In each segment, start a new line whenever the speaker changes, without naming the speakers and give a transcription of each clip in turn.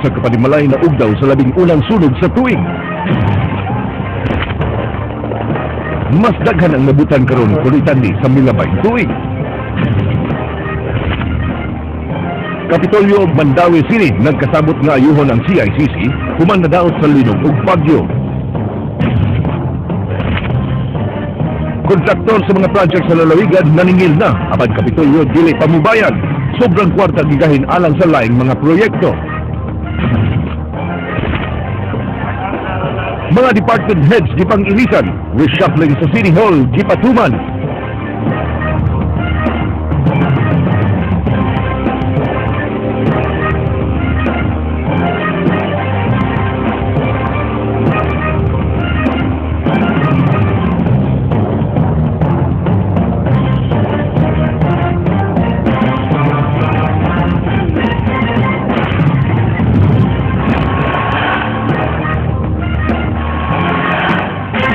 sa kapanimalay na ugdaw sa labing unang sunog sa tuig. Mas daghan ang nabutan karon kuno itandi sa milabay tuig. Kapitolyo ug Mandawi City nagkasabot nga ayuhon ang CICC human nadaot sa linog ug bagyo. Kontraktor sa mga project sa lalawigan naningil na apan Kapitolyo dili pamubayan. Sobrang kwarta gigahin alang sa laing mga proyekto. Mga department heads gipang-ilisan, reshuffling sa City Hall gipatuman.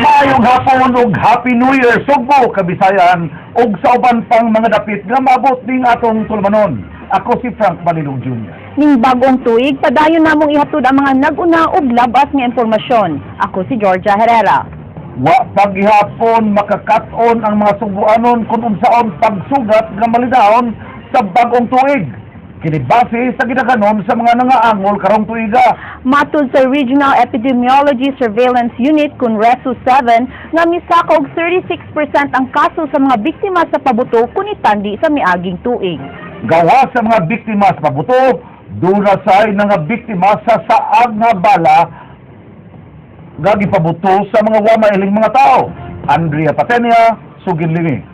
Maayong hapon ug Happy New Year Sugbo, Kabisayan ug sa uban pang mga dapit nga maabot ning atong tulmanon. Ako si Frank Balilog Jr.
Ning bagong tuig, padayon namong ihatod ang mga nag-una og labas nga impormasyon. Ako si Georgia Herrera.
Wa paghihapon makakaton ang mga Sugboanon kung unsaon pagsugat nga malidahon sa bagong tuig. Kini base sa gidaganon sa mga nangaangol karong tuiga.
Matud sa Regional Epidemiology Surveillance Unit Kunresu 7 nga misaka og 36% ang kaso sa mga biktima sa pabuto kunitandi sa miaging tuig.
Gawa sa mga biktima sa pabuto, dunasay nga biktima sa saag nga bala gagi pabuto sa mga wa mailing mga tao. Andrea Patenia, Suginlimi.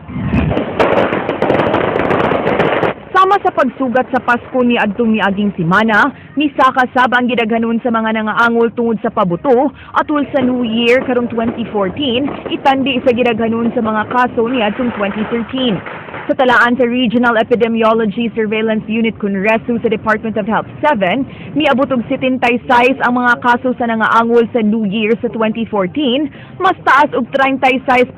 Sama sa pagsugat sa Pasko ni adtong miaging semana, misaka sab ang gidaghanon sa mga nangaangol tungod sa pabuto atol sa New Year karong 2014, itandi sa gidaghanon sa mga kaso ni adtong 2013. Sa talaan sa Regional Epidemiology Surveillance Unit Kunresu sa Department of Health 7, miabot og 76 ang mga kaso sa nangaangol sa New Year sa 2014, mas taas og 36%,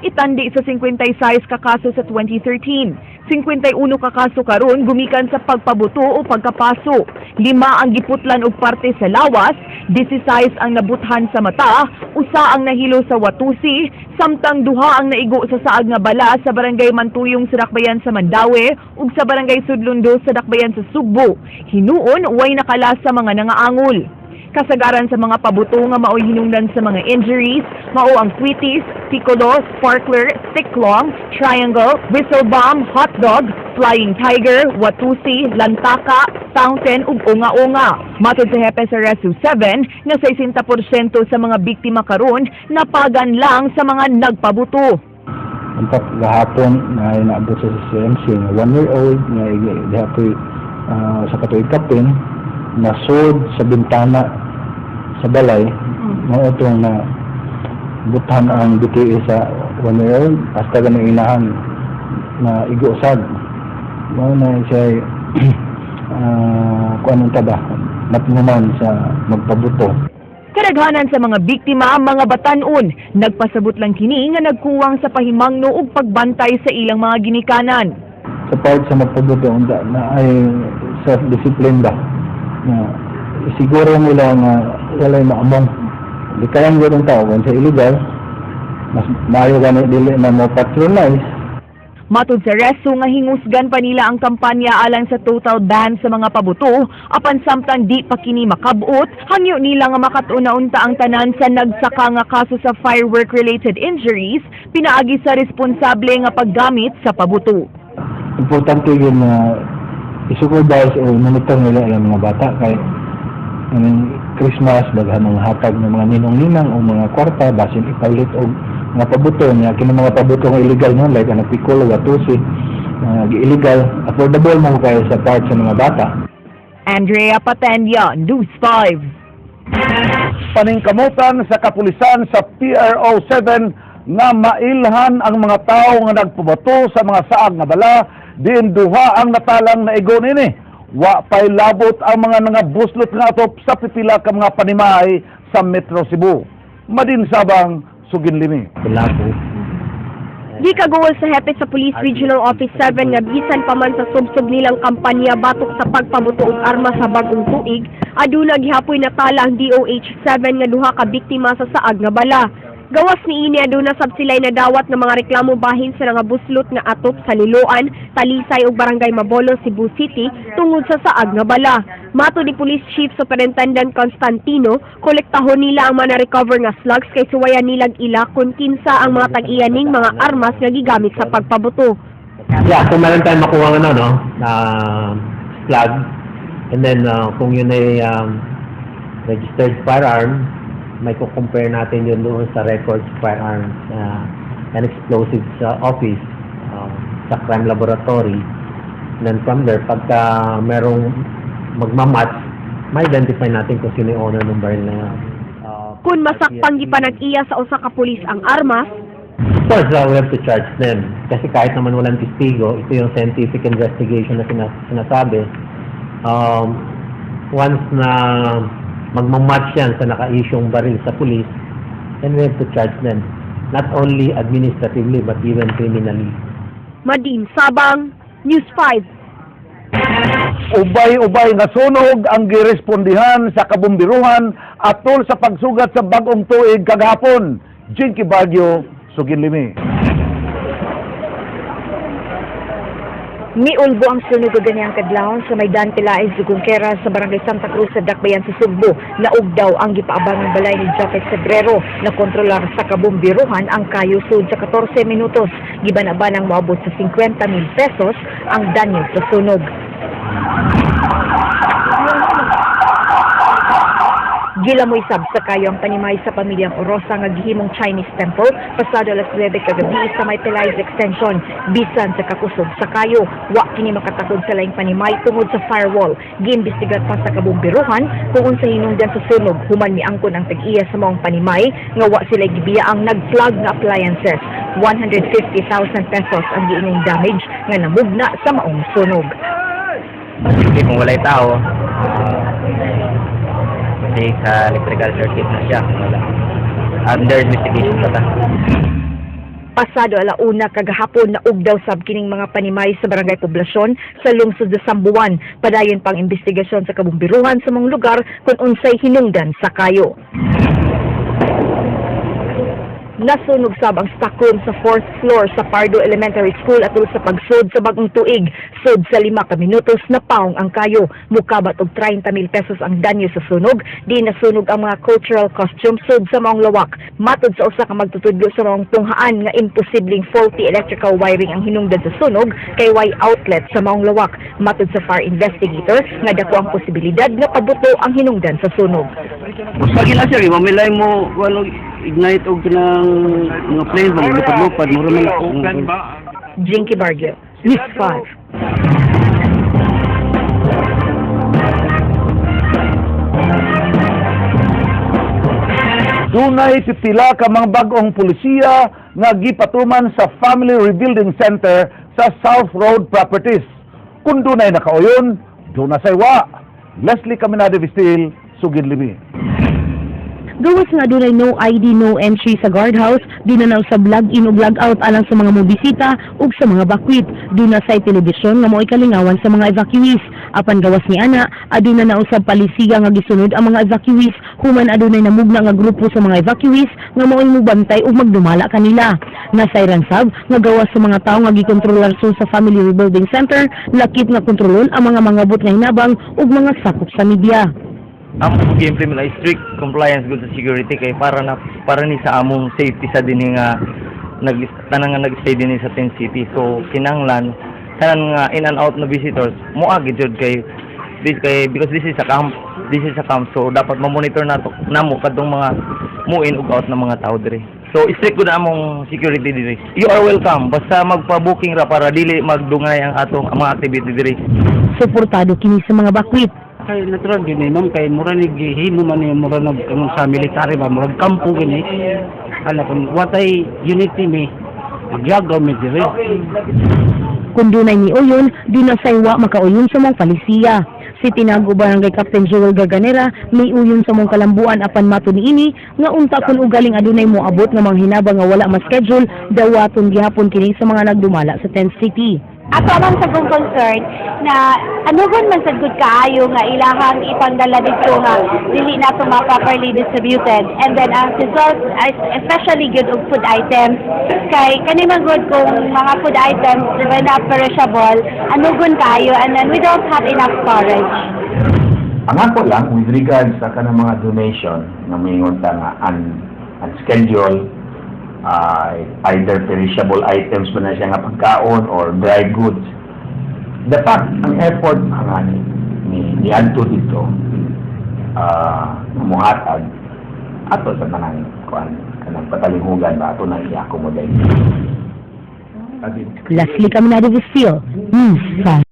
itandi sa 56 ka kaso sa 2013. 51 ka kaso karon gumikan sa pagpabuto o pagkapaso. 5 ang giputlan og parte sa lawas, 16 ang nabuthan sa mata, 1 ang nahilo sa watusi, samtang 2 ang naigo sa saag nga bala sa barangay Mantuyong sa Dakbayan sa Mandawi ug sa barangay Sudlundo sa Dakbayan sa Sugbo. Hinuon way nakalas sa mga nangaangol. Kasagaran sa mga pabuto nga mao'y hinungdan sa mga injuries, mao ang kwitis, piccolo, sparkler, sticklong, triangle, whistle bomb, hotdog, flying tiger, watusi, lantaka, fountain ug unga-unga. Matod sa hepe sa Resu 7 nga 60% sa mga biktima karon napagan lang sa mga nagpabuto.
Untak gahapon na inaabot sa CMC nga 1-year-old nga gihapon sa katuig kapin nasod sa bintana sa balay mao itong na buthan ang BTE sa 1-year-old hasta ganang inahan na igusad mao na siya kung anong taba napinuman sa magpabuto.
Kadaghanan sa mga biktima ang mga batan-on, nagpasabot lang kini nga nagkuwang sa pahimangno ug pagbantay sa ilang mga ginikanan.
Sa part sa magpabuto unda na ay self-discipline ba na siguro nila nga walay maamong di kayang ganun tao kung sa illegal mas maayo ganit dili na mo patronize.
Matod sa Resu nga hingusgan pa nila ang kampanya alang sa total ban sa mga pabuto, apan samtang di pa kini makabot, hangyo nila nga makatuna-unta ang tanan sa nagsaka nga kaso sa firework-related injuries, pinaagi sa responsable nga paggamit sa pabuto.
Importante yun na isupervise o monitor nila ang mga bata kay Christmas, daghan ng hatag ng mga ninong-ninang o mga kwarta, basin ipaulit o mga pabuto niya. Kini mga pabuto nga illegal no, like ang piccolo, watusi, illegal, affordable mo kayo sa part sa mga bata.
Andrea Patenya, News 5.
Paningkamutan sa kapulisan sa PRO 7 nga mailhan ang mga tao nga nagpubato sa mga saag nga bala, diin duha ang natalang naigo nini. Wa pay labot ang mga buslot nga atop sa pipila ka mga panimahay sa Metro Cebu. Madinsabang Suginlimi.
Labo.
Gikagawal sa hepe sa Police Regional Office 7 nga bisan pa man sa subsub nilang kampanya batok sa pagpabuto og armas sa bagong tuig, aduna gihapoy natala ang DOH 7 nga duha ka biktima sa saag nga bala. Gawas ni ini aduna sab sila'y nadawat ng mga reklamo bahin sa nga buslot nga atop sa Liloan, Talisay ug Barangay Mabolo, Cebu City tungod sa saag nga bala. Mato ni Police Chief Superintendent Constantino, kolektahon nila ang mga recover nga slugs kay suwayan nilang ila kung kinsa ang mga tag-iyaning mga armas nga gigamit sa pagpabuto.
Yeah, kung meron tayong makuha na slug, and then kung yun ay registered firearm, may compare natin yun doon sa records firearms and explosives office sa crime laboratory. And then from there, pagka merong magmamatch, ma-identify natin kung sino yung owner ng baril na yan.
Kung masakpang gipanag-iya sa usa ka pulis ang armas,
Of course, we have to charge them. Kasi kahit naman walang testigo, ito yung scientific investigation na sinasabi. Once na magmamatch yan sa naka-issue'ng baril sa police, then we have to charge them. Not only administratively, but even criminally.
Madin Sabang, News 5.
Ubay-ubay nga sunog ang girespondihan sa kabumbiruhan atol sa pagsugat sa bagong tuig kagahapon. Jinky Baguio, Suginlimi.
Miulbo ang sunog ug ganiyang kadlawon sa Maydan Tilaes, Zugungkera sa Barangay Santa Cruz sa Dakbayan sa Sugbo. Naug daw ang gipaabang ng balay ni Japet Sebrero na kontrolar sa kabumbiruhan ang kayo sud sa 14 minutos. Gibanabanang moabot sa 50,000 pesos ang danyo sa sunog. Gilamoy sab sa kayo ang panimay sa pamilyang Orosa nga gihimong Chinese temple pasado alas 9 kagabi sa May Tilaes Extension. Bisan sa kakusog sa kayo, wa kini makatakod sa laing panimay tungod sa firewall. Giimbestigar pa sa kabumbiruhan kung unsa hinungdan sa sunog. Human miangkon ang tag-iya sa maong panimay nga wa sila gibiya ang nag-plug nga appliances. 150,000 pesos ang giingong damage nga namugna sa maong sunog.
Hindi kung walay tao, kasi sa electrical circuit na siya. Under investigation pa ta.
Pasado alauna kagahapon na ugdaw sab kining mga panimay sa barangay poblasyon sa lungsod sa Sambuan. Padayon pang investigasyon sa kabumbiruhan sa mga lugar kung unsay hinungdan sa kayo. Nasunog sab ang stockroom sa 4th floor sa Pardo Elementary School atol sa pagsud sa bagong tuig. Sud sa 5 ka minutos na paong ang kayo. Mukabat og 30,000 pesos ang danyo sa sunog. Di nasunog ang mga cultural costumes sud sa maong lawak. Matod sa usa ka magtutudlo sa maong tunghaan nga imposibleng faulty electrical wiring ang hinungdan sa sunog kay way outlet sa maong lawak. Matod sa fire investigator nga dako ang posibilidad nga pabuto ang hinungdan sa sunog.
Usa gina siya, mamilay mo walo ignite og ng mga plane bang lupad-lupad mo ron ako.
Jinky Baguio, News 5.
Dunay pipila ka mga bagong pulisiya nga gipatuman sa Family Rebuilding Center sa South Road Properties. Kung dunay nakauyon, dunay saywa. Leslie Caminade Vistil, Suginlimi.
Gawas nga dunay no ID, no entry sa guardhouse, doon na usab log-in ug log-out alang sa mga mobisita ug sa mga bakwit. Doon na sa telebisyon nga mo'y kalingawan sa mga evacuees. Apan gawas ni ana, aduna na usab palisiga nga gisunod ang mga evacuees, human adunay namugna nga grupo sa mga evacuees nga mo'y mubantay ug magdumala kanila. Nasayran sab nga gawas sa mga tawo nga gikontrolar sa Family Rebuilding Center, lakip nga kontrolon ang mga mangabot nga hinabang ug mga sakop sa media.
Ang pag-implement ay strict compliance good sa security kay para ni sa among safety sa dinhi nga tanang nga nag-stay dinhi sa Tent City. So kinahanglan tanan nga in and out na visitors moagi jud kay because this is a camp, so dapat ma-monitor namo kadtong mga muin ug out na mga tao diri. So strict gud among security diri. You are welcome basta magpa-booking ra para dili magdungay ang atong mga activity diri.
Suportado kini sa mga bakwit.
Kay natural gini ma'am kay mura ni gihimo man yung mura nag sa military ba mura kampo gini. Ala kun watay unity mi magyagaw mi diri.
Kung dunay ni uyon, di na saywa makauyon sa mga palisiya. Si Tinago Barangay Captain Joel Garganera may uyon sa mong kalambuan apan mato niini nga unta kun ugaling adunay moabot nga mga hinabang nga wala ma-schedule dawaton gihapon kini sa mga nagdumala sa tent city.
Ato man sa kong concern na anugon man sad gud kaayo nga ilahang ipangdala dito nga dili na to properly distributed, and then ang result is especially good og food items kay kani man gud kung mga food items diba na perishable anugon kaayo, and then we don't have enough storage.
Ang ako lang, with regards sa kanang mga donation na mingon ta nga unscheduled, either perishable items man na siya nga pagkaon or dry goods. The fact, ang effort ni Adto dito, muhatag, ato sa kanang patalinghugan ba, ato na i-accommodate.
Leslie Caminado Vistil, News 5.